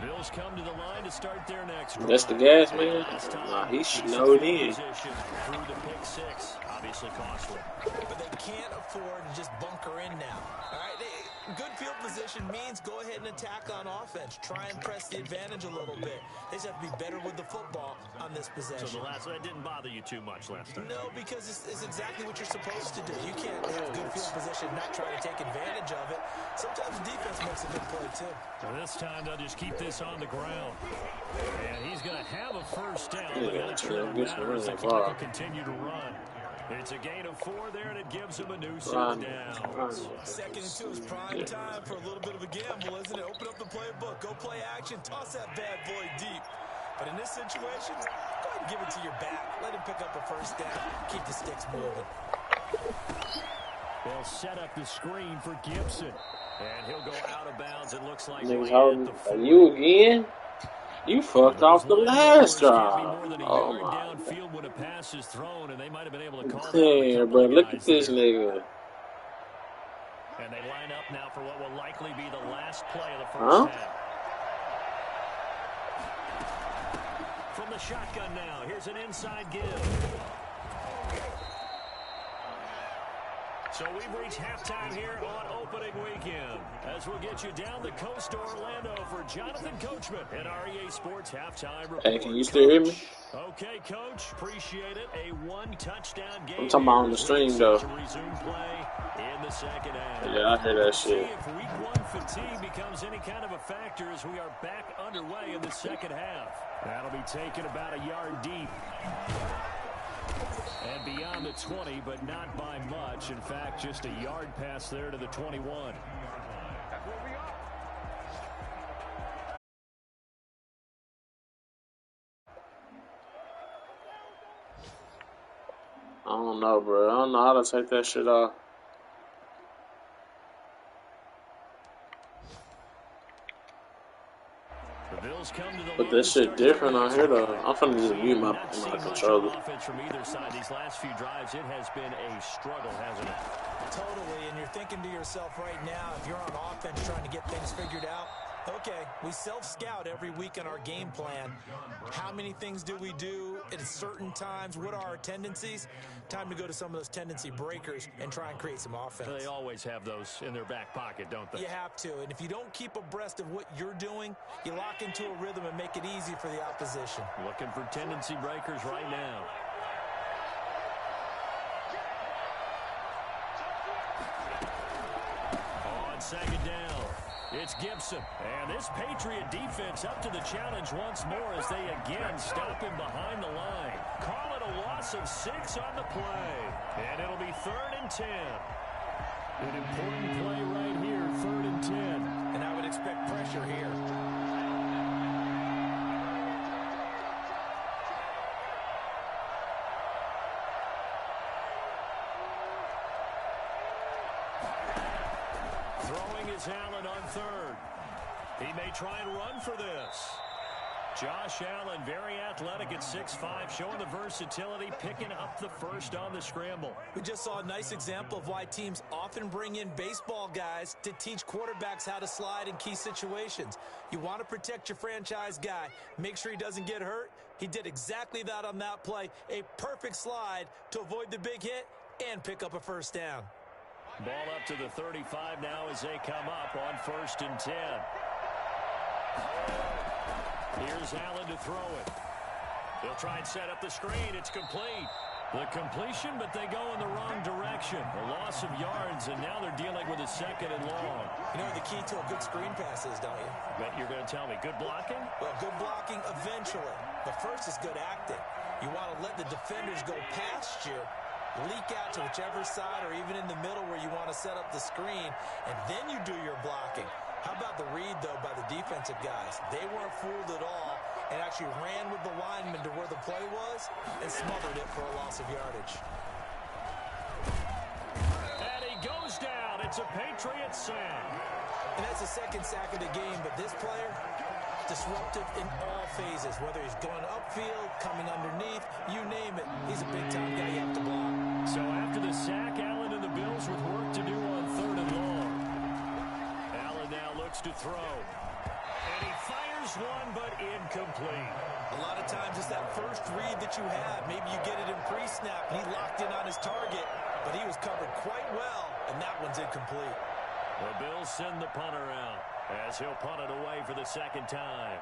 The Bills come to the line to start their next drive. That's the gas, man. Nah, he snowed in. Through the pick six, obviously costly. But they can't afford to just bunker in now. All right, good field position means go ahead and attack on offense. Try and press the advantage a little bit. They just have to be better with the football on this possession. So the last one didn't bother you too much last time? No, because it's exactly what you're supposed to do. You can't have good field position, not try to take advantage of it. Sometimes the defense makes a good play, too. So this time they'll just keep this on the ground. And he's going to have a first down. But the clock will continue to run. It's a gain of 4 there, and it gives him a new set down. 2nd and 2 is prime time for a little bit of a gamble, isn't it? Open up the playbook, go play action, toss that bad boy deep. But in this situation, go ahead and give it to your back. Let him pick up a first down. Keep the sticks moving. They'll set up the screen for Gibson. And he'll go out of bounds. It looks like you again? You fucked off the last drive. Oh my. When a pass is thrown, and they might have been able to call it. But look at this nigga. And they line up now for what will likely be the last play of the first half. From the shotgun now, here's an inside give. So we've reached halftime here on opening weekend. As we'll get you down the coast to Orlando for Jonathan Coachman at REA Sports Halftime Report. Hey, can you still hear me? Okay, Coach. Appreciate it. A one-touchdown game. I'm talking about on the stream, though. To resume play in the second half. Yeah, I hear that shit. See if week 1 fatigue becomes any kind of a factor as we are back underway in the second half. That'll be taken about a yard deep. And beyond the 20, but not by much. In fact, just a yard pass there to the 21. I don't know, bro. I don't know how to take that shit off. But this shit different on here, though. I'm finna just mute my controller. Offense from either side. These last few drives, it has been a struggle, hasn't it? Totally, and you're thinking to yourself right now, if you're on offense trying to get things figured out, okay, we self-scout every week in our game plan. How many things do we do at certain times? What are our tendencies? Time to go to some of those tendency breakers and try and create some offense. They always have those in their back pocket, don't they? You have to, and if you don't keep abreast of what you're doing, you lock into a rhythm and make it easy for the opposition. Looking for tendency breakers right now. On second down, it's Gibson. And this Patriot defense up to the challenge once more as they again stop him behind the line. Call it a loss of 6 on the play. And it'll be 3rd and 10. An important play right here, 3rd and 10. And I would expect pressure here. Throwing is Allen on 3rd. He may try and run for this. Josh Allen, very athletic at 6'5", showing the versatility, picking up the first on the scramble. We just saw a nice example of why teams often bring in baseball guys to teach quarterbacks how to slide in key situations. You want to protect your franchise guy. Make sure he doesn't get hurt. He did exactly that on that play. A perfect slide to avoid the big hit and pick up a first down. Ball up to the 35 now as they come up on 1st and 10. Here's Allen to throw it. They'll try and set up the screen. It's complete. The completion, but they go in the wrong direction. A loss of yards, and now they're dealing with a 2nd and long. You know what the key to a good screen pass is, don't you? Bet you're going to tell me. Good blocking? Well, good blocking eventually. But first is good acting. You want to let the defenders go past you, leak out to whichever side or even in the middle where you want to set up the screen, and then you do your blocking. How about the read, though, by the defensive guys? They weren't fooled at all and actually ran with the lineman to where the play was and smothered it for a loss of yardage. And he goes down. It's a Patriot sack. And that's the 2nd sack of the game, but this player, disruptive in all phases, whether he's going upfield, coming underneath, you name it. He's a big-time guy you have to block. So after the sack, Allen and the Bills with work to do on 3rd and long. Allen now looks to throw. And he fires Fires one, but incomplete. A lot of times it's that first read that you have. Maybe you get it in pre-snap, and he locked in on his target, but he was covered quite well, and that one's incomplete. The Bills send the punter out as he'll punt it away for the second time.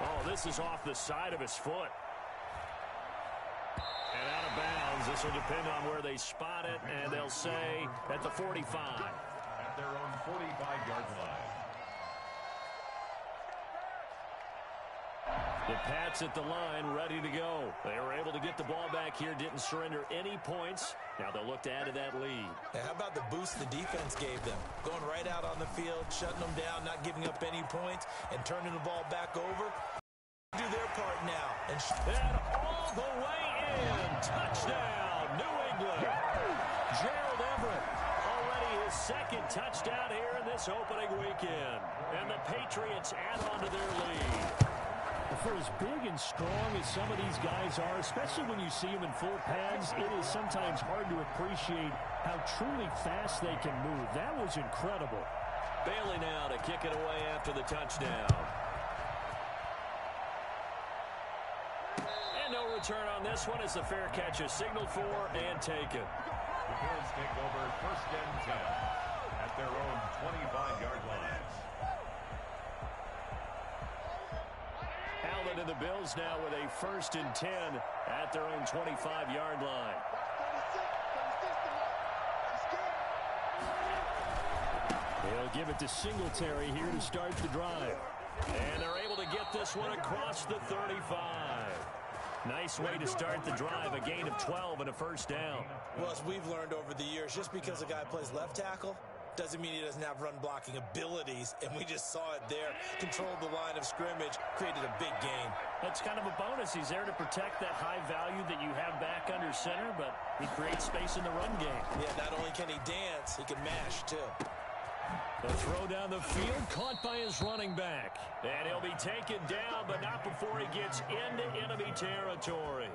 Oh, this is off the side of his foot. And out of bounds. This will depend on where they spot it, and they'll say at the 45. At their own 45-yard line. The Pats at the line, ready to go. They were able to get the ball back here, didn't surrender any points. Now they'll look to add to that lead. How about the boost the defense gave them? Going right out on the field, shutting them down, not giving up any points, and turning the ball back over. Do their part now. And all the way in. Touchdown, New England. Gerald Everett, already his second touchdown here in this opening weekend. And the Patriots add on to their lead. For as big and strong as some of these guys are, especially when you see them in full pads, it is sometimes hard to appreciate how truly fast they can move. That was incredible. Bailey now to kick it away after the touchdown. And no return on this one as the fair catch is signaled for and taken. The Bills take over 1st and 10 at their own 25-yard line. Allen and the Bills now with a 1st and 10 at their own 25-yard line. They'll give it to Singletary here to start the drive. And they're able to get this one across the 35. Nice way to start the drive, a gain of 12 and a 1st down. Well, as we've learned over the years, just because a guy plays left tackle doesn't mean he doesn't have run blocking abilities, and we just saw it there. Controlled the line of scrimmage, created a big gain. That's kind of a bonus. He's there to protect that high value that you have back under center, but he creates space in the run game. Yeah, not only can he dance, he can mash, too. The throw down the field, caught by his running back. And he'll be taken down, but not before he gets into enemy territory.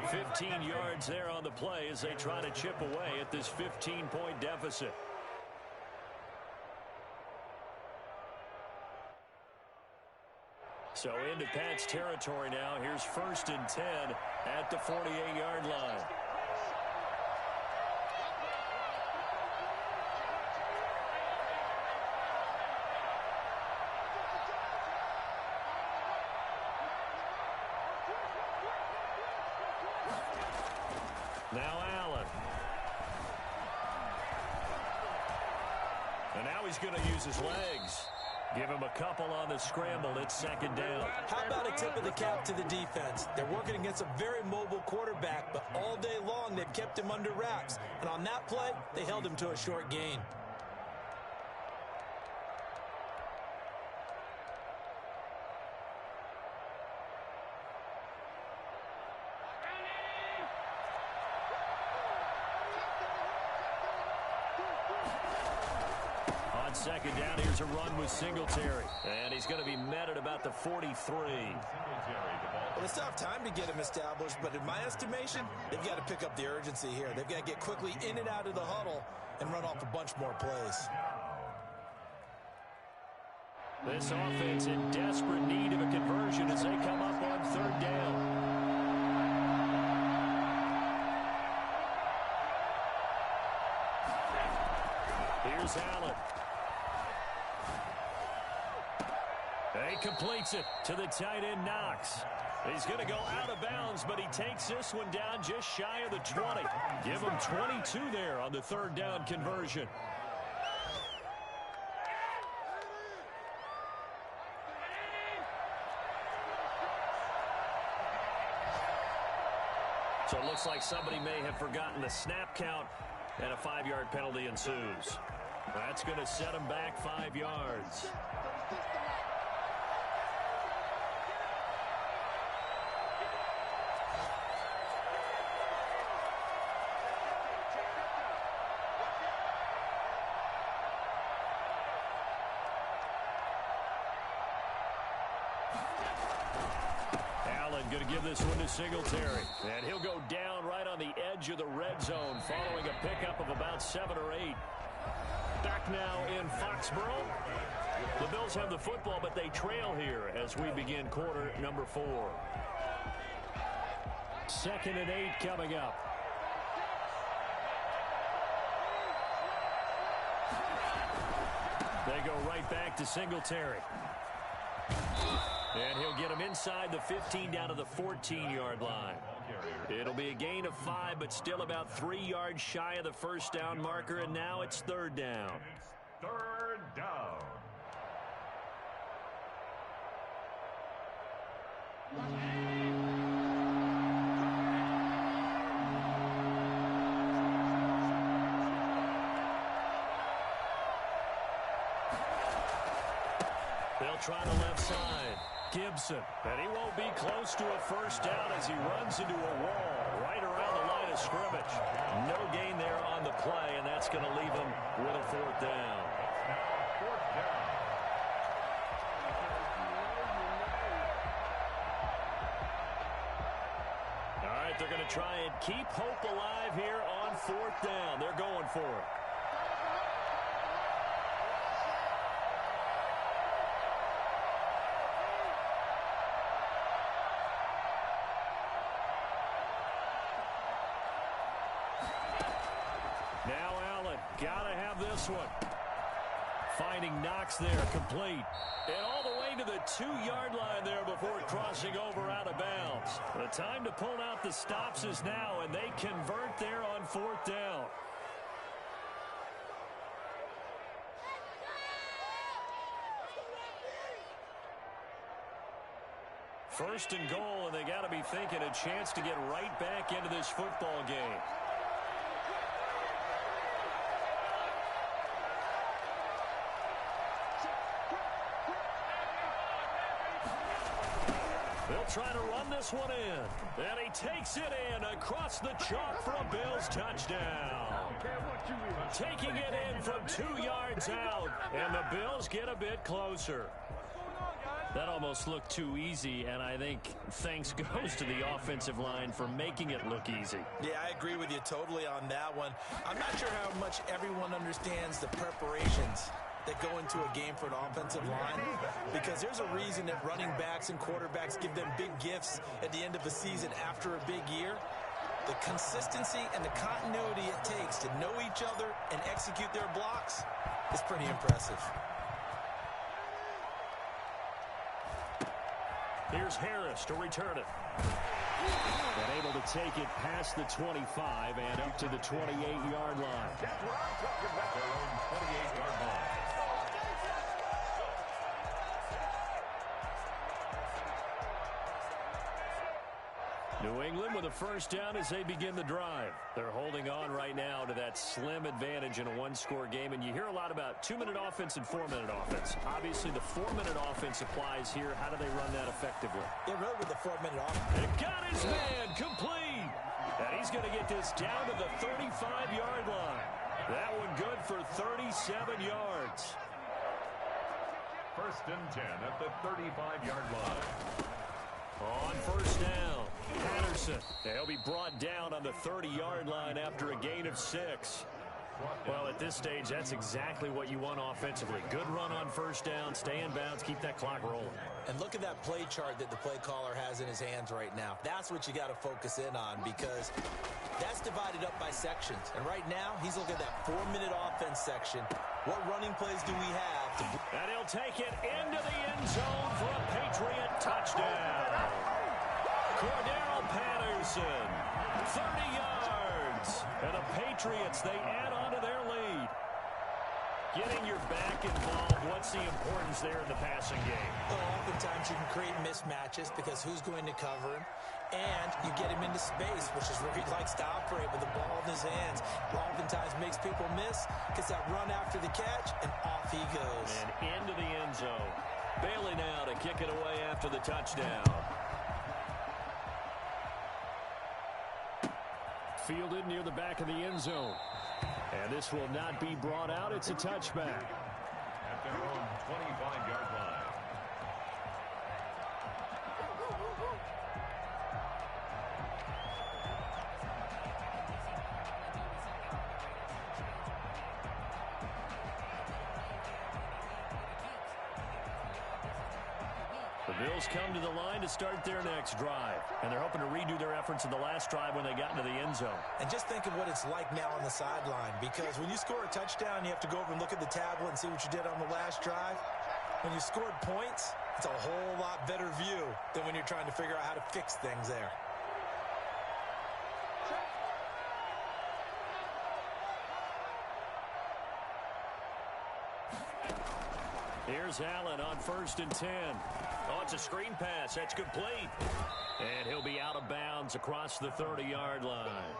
15 yards there on the play as they try to chip away at this 15-point deficit. So into Pat's territory now. Here's 1st and 10 at the 48-yard line. Now Allen. And now he's going to use his legs. Give him a couple on the scramble. It's 2nd down. How about a tip of the cap to the defense? They're working against a very mobile quarterback, but all day long they've kept him under wraps. And on that play, they held him to a short gain. On 2nd down, here's a run with Singletary. And he's going to be met at about the 43. Well, they still have time to get him established, but in my estimation, they've got to pick up the urgency here. They've got to get quickly in and out of the huddle and run off a bunch more plays. This offense in desperate need of a conversion as they come up on 3rd down. Here's Allen. He completes it to the tight end, Knox. He's going to go out of bounds, but he takes this one down just shy of the 20. Give him 22 there on the 3rd down conversion. So it looks like somebody may have forgotten the snap count, and a 5-yard penalty ensues. That's going to set him back 5 yards. Allen going to give this one to Singletary. And he'll go down right on the edge edge of the red zone following a pickup of about 7 or 8. Back now in Foxborough. The Bills have the football, but they trail here as we begin quarter number 4. 2nd and 8 coming up. They go right back to Singletary. And he'll get him inside the 15 down to the 14-yard line. It'll be a gain of 5, but still about 3 yards shy of the first down marker, and now it's 3rd down. It's 3rd down. They'll try the left side. Gibson, and he won't be close to a first down as he runs into a wall right around the line of scrimmage. No gain there on the play, and that's going to leave him with a 4th down. Now 4th down. All right, they're going to try and keep hope alive here on 4th down. They're going for it. Now Allen, gotta have this one. Finding Knox there, complete. And all the way to the 2-yard line there before crossing over out of bounds. The time to pull out the stops is now, and they convert there on 4th down. First and goal, and they got to be thinking a chance to get right back into this football game. They'll try to run this one in. And he takes it in across the chalk for a Bills touchdown. Taking it in from 2 yards out. And the Bills get a bit closer. That almost looked too easy, and I think thanks goes to the offensive line for making it look easy. Yeah, I agree with you totally on that one. I'm not sure how much everyone understands the preparations that go into a game for an offensive line, because there's a reason that running backs and quarterbacks give them big gifts at the end of a season after a big year. The consistency and the continuity it takes to know each other and execute their blocks is pretty impressive. Here's Harris to return it. And able to take it past the 25 and up to the 28-yard line. That's what I'm talking about. Their own 28-yard line. New England with a first down as they begin the drive. They're holding on right now to that slim advantage in a one-score game, and you hear a lot about 2-minute offense and 4-minute offense. Obviously, the 4-minute offense applies here. How do they run that effectively? They run with the 4-minute offense. It got his man complete, and he's going to get this down to the 35-yard line. That one good for 37 yards. 1st and 10 at the 35-yard line. On first down, Patterson. He'll be brought down on the 30-yard line after a gain of 6. Well, at this stage, that's exactly what you want offensively. Good run on first down, stay in bounds, keep that clock rolling. And look at that play chart that the play caller has in his hands right now. That's what you got to focus in on, because that's divided up by sections. And right now, he's looking at that 4-minute offense section. What running plays do we have? And he'll take it into the end zone for a Patriot touchdown. Cordero Patterson, 30 yards. And the Patriots, they add on to their lead. Getting your back involved, what's the importance there in the passing game? Well, oftentimes you can create mismatches because who's going to cover him? And you get him into space, which is where he likes to operate with the ball in his hands. Oftentimes makes people miss, gets that run after the catch, and off he goes. And into the end zone. Bailey now to kick it away after the touchdown. Fielded near the back of the end zone. And this will not be brought out. It's a touchback. At their own 25-yard line. The Bills come to the line to start their next drive, and they're hoping to redo their efforts in the last drive when they got into the end zone. And just think of what it's like now on the sideline, because when you score a touchdown, you have to go over and look at the tablet and see what you did on the last drive. When you scored points, it's a whole lot better view than when you're trying to figure out how to fix things there. Here's Allen on 1st and 10. Oh, it's a screen pass. That's complete. And he'll be out of bounds across the 30-yard line.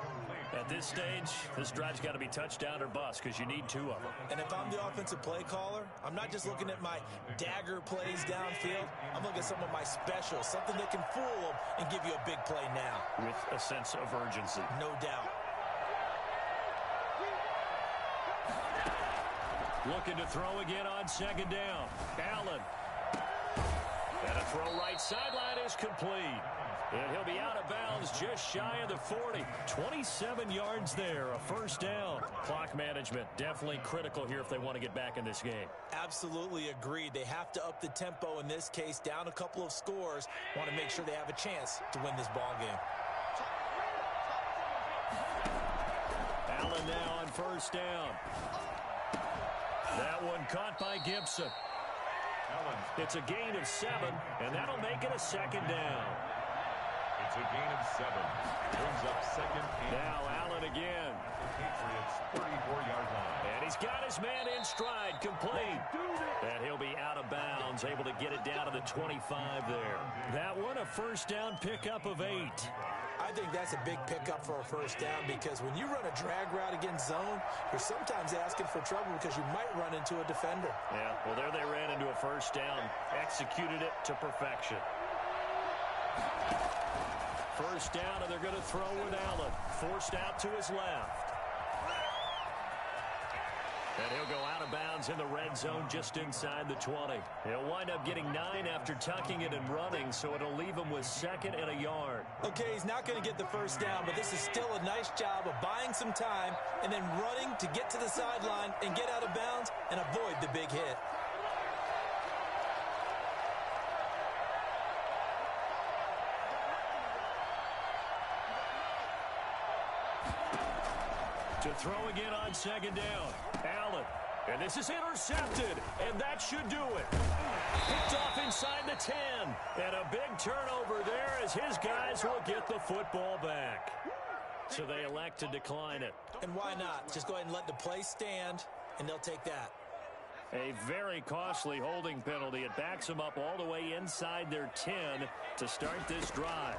At this stage, this drive's got to be touchdown or bust because you need 2 of them. And if I'm the offensive play caller, I'm not just looking at my dagger plays downfield. I'm looking at some of my specials, something that can fool them and give you a big play now. With a sense of urgency. No doubt. Looking to throw again on 2nd down. Allen. And a throw right sideline is complete. And he'll be out of bounds just shy of the 40. 27 yards there, a 1st down. Clock management definitely critical here if they want to get back in this game. Absolutely agreed. They have to up the tempo in this case, down a couple of scores. Want to make sure they have a chance to win this ball game. Allen now on 1st down. That one caught by Gibson. It's a gain of 7, and that'll make it a 2nd down. It's a gain of 7. Brings up 2nd and now Allen again. Patriots 34-yard line. And he's got his man in stride, complete. And he'll be out of bounds, able to get it down to the 25 there. That one a 1st down pickup of 8. I think that's a big pickup for a 1st down, because when you run a drag route against zone, you're sometimes asking for trouble because you might run into a defender. Yeah, well, there they ran into a 1st down, executed it to perfection. 1st down, and they're going to throw with Allen. Forced out to his left. And he'll go out of bounds in the red zone just inside the 20. He'll wind up getting 9 after tucking it and running, so it'll leave him with 2nd and a yard. Okay, he's not going to get the 1st down, but this is still a nice job of buying some time and then running to get to the sideline and get out of bounds and avoid the big hit. To throw again on 2nd down. Allen. And this is intercepted. And that should do it. Picked off inside the 10. And a big turnover there as his guys will get the football back. So they elect to decline it. And why not? Just go ahead and let the play stand, and they'll take that. A very costly holding penalty. It backs them up all the way inside their 10 to start this drive.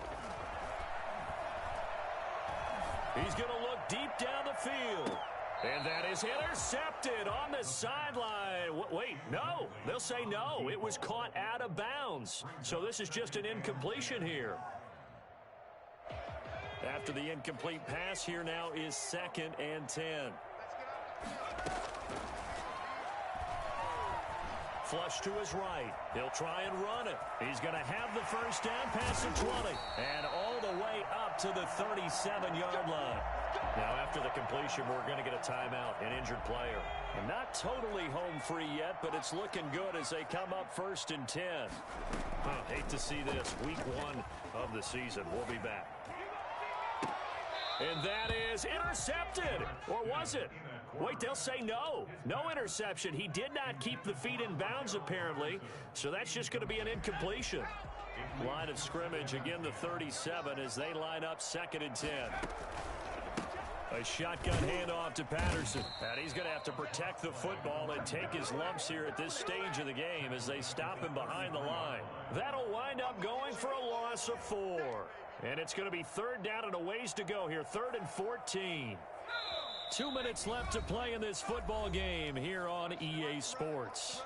He's going to look deep down the field. And that is intercepted on the sideline. Wait, no. They'll say no. It was caught out of bounds. So this is just an incompletion here. After the incomplete pass, here now is 2nd and 10. Flush to his right. He'll try and run it. He's going to have the 1st down, pass of 20. And all the way up to the 37-yard line. Now, after the completion, we're going to get a timeout, an injured player. And not totally home free yet, but it's looking good as they come up 1st and 10. Hate to see this. Week 1 of the season. We'll be back. And that is intercepted. Or was it? Wait, they'll say no. No interception. He did not keep the feet in bounds, apparently. So that's just going to be an incompletion. Line of scrimmage, again, the 37 as they line up 2nd and 10. A shotgun handoff to Patterson. And he's going to have to protect the football and take his lumps here at this stage of the game as they stop him behind the line. That'll wind up going for a loss of 4. And it's going to be 3rd down and a ways to go here. 3rd and 14. 2 minutes left to play in this football game here on EA Sports.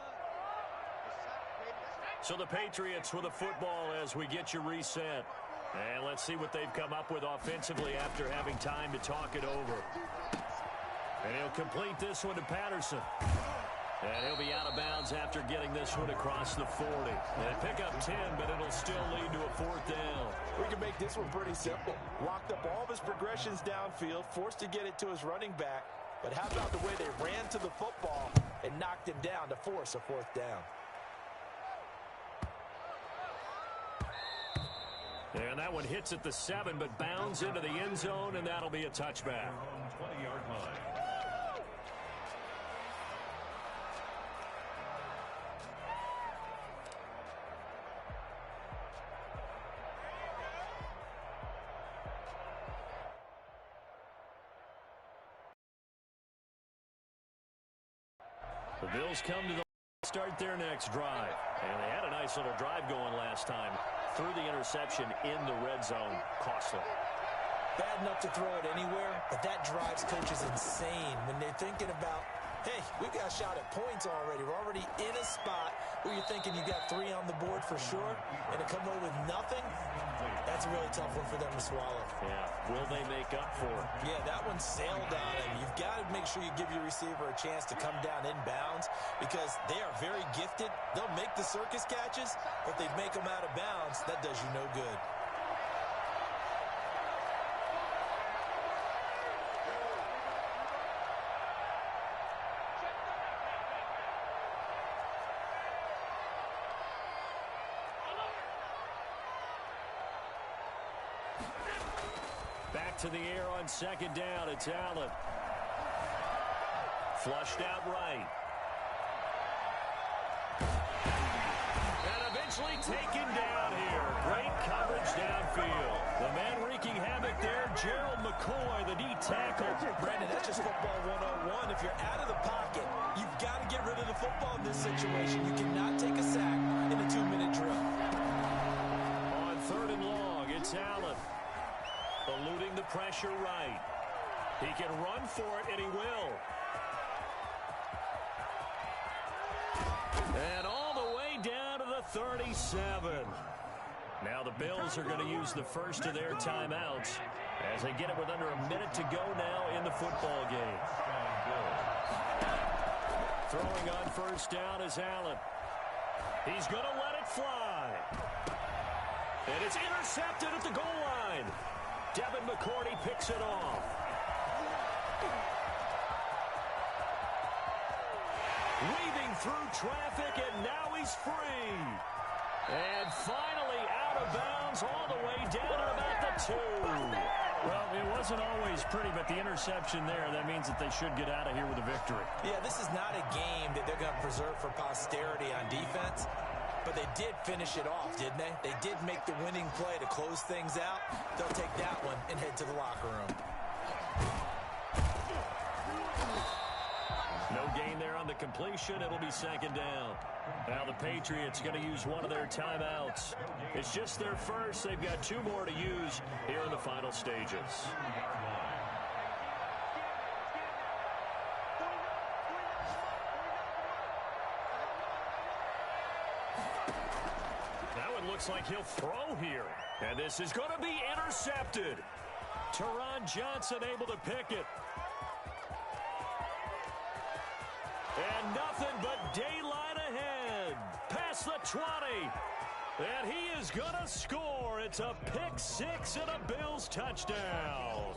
So the Patriots with a football as we get you reset. And let's see what they've come up with offensively after having time to talk it over. And he'll complete this one to Patterson. And he'll be out of bounds after getting this one across the 40. And pick up 10, but it'll still lead to a 4th down. We can make this one pretty simple. Locked up all of his progressions downfield, forced to get it to his running back. But how about the way they ran to the football and knocked him down to force a 4th down? And that one hits at the 7, but bounds into the end zone, and that'll be a touchback. 20-yard line. The Bills come to the start their next drive. And they had a nice little drive going last time. Threw the interception in the red zone. Costly. Bad enough to throw it anywhere, but that drives coaches insane when they're thinking about, hey, we got a shot at points already. We're already in a spot where you're thinking you got 3 on the board for sure, and to come away with nothing, that's a really tough one for them to swallow. Yeah, will they make up for it? Yeah, that one sailed on him. You've got to make sure you give your receiver a chance to come down inbounds because they are very gifted. They'll make the circus catches, but if they make them out of bounds, that does you no good. Back to the air on second down. It's Allen. Flushed out right. And eventually taken down here. Great coverage downfield. The man wreaking havoc there, Gerald McCoy, the D tackle. Brandon, that's just football 101. If you're out of the pocket, you've got to get rid of the football in this situation. You cannot take a sack in a 2-minute drill. On 3rd and long, it's Allen. Eluding the pressure right. He can run for it, and he will. And all the way down to the 37. Now the Bills are going to use the first of their timeouts as they get it with under a minute to go now in the football game. Throwing on first down is Allen. He's going to let it fly. And it's intercepted at the goal line. Devin McCourty picks it off. Weaving through traffic, and now he's free. And finally out of bounds all the way down at about the 2. Well, it wasn't always pretty, but the interception there, that means that they should get out of here with a victory. Yeah, this is not a game that they're going to preserve for posterity on defense. But they did finish it off, didn't they? They did make the winning play to close things out. They'll take that one and head to the locker room. No gain there on the completion. It'll be second down. Now the Patriots going to use one of their timeouts. It's just their first. They've got 2 more to use here in the final stages. Looks like he'll throw here. And this is going to be intercepted. Teron Johnson able to pick it. And nothing but daylight ahead. Past the 20. And he is going to score. It's a pick-6 and a Bills touchdown.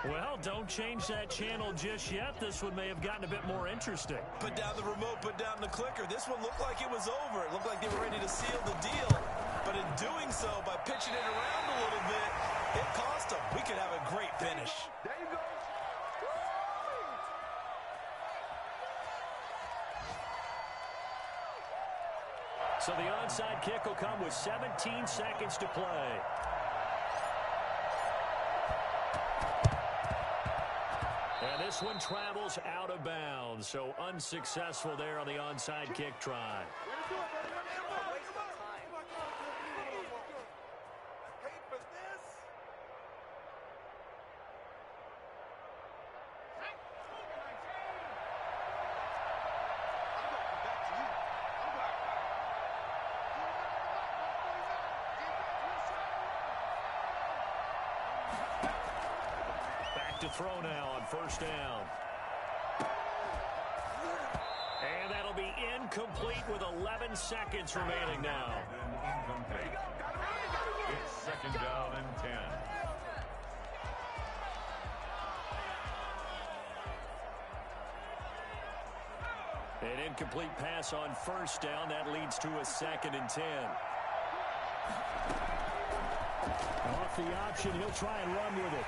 Well, don't change that channel just yet. This one may have gotten a bit more interesting. Put down the remote, put down the clicker. This one looked like it was over. It looked like they were ready to seal the deal. But in doing so, by pitching it around a little bit, it cost them. We could have a great finish. There you go. So the onside kick will come with 17 seconds to play. And this one travels out of bounds, so unsuccessful there on the onside kick try. To throw now on first down. And that'll be incomplete with 11 seconds remaining now. It's second down and 10. An incomplete pass on first down. That leads to a 2nd and 10. Off the option, he'll try and run with it.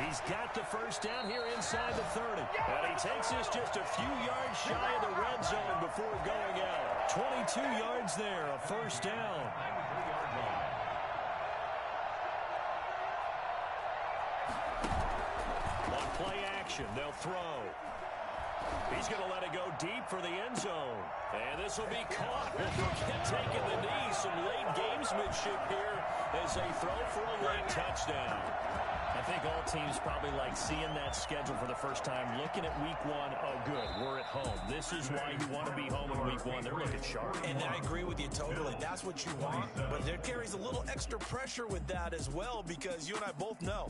He's got the first down here inside the 30. And he takes this just a few yards shy of the red zone before going out. 22 yards there, a first down. On play action, they'll throw. He's going to let it go deep for the end zone. And this will be caught. We'll forget taking the knee. Some late gamesmanship here as they throw for a late touchdown. I think all teams probably like seeing that schedule for the first time, looking at week one. Oh, good, we're at home. This is why you want to be home in week one. They're looking sharp. And I agree with you totally. That's what you want. But there carries a little extra pressure with that as well, because you and I both know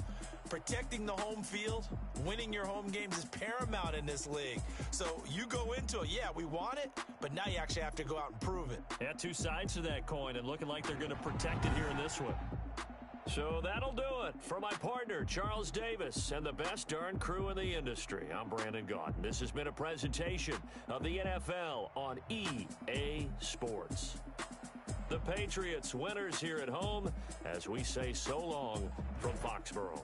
protecting the home field, winning your home games is paramount in this league. So you go into it, yeah, we want it, but now you actually have to go out and prove it. Yeah, two sides to that coin, and looking like they're going to protect it here in this one. So that'll do it for my partner, Charles Davis, and the best darn crew in the industry. I'm Brandon Gaudin. This has been a presentation of the NFL on EA Sports. The Patriots winners here at home as we say so long from Foxborough.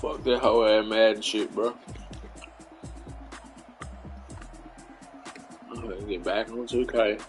Fuck that whole ass Madden shit, bro. I'm gonna get back on 2K.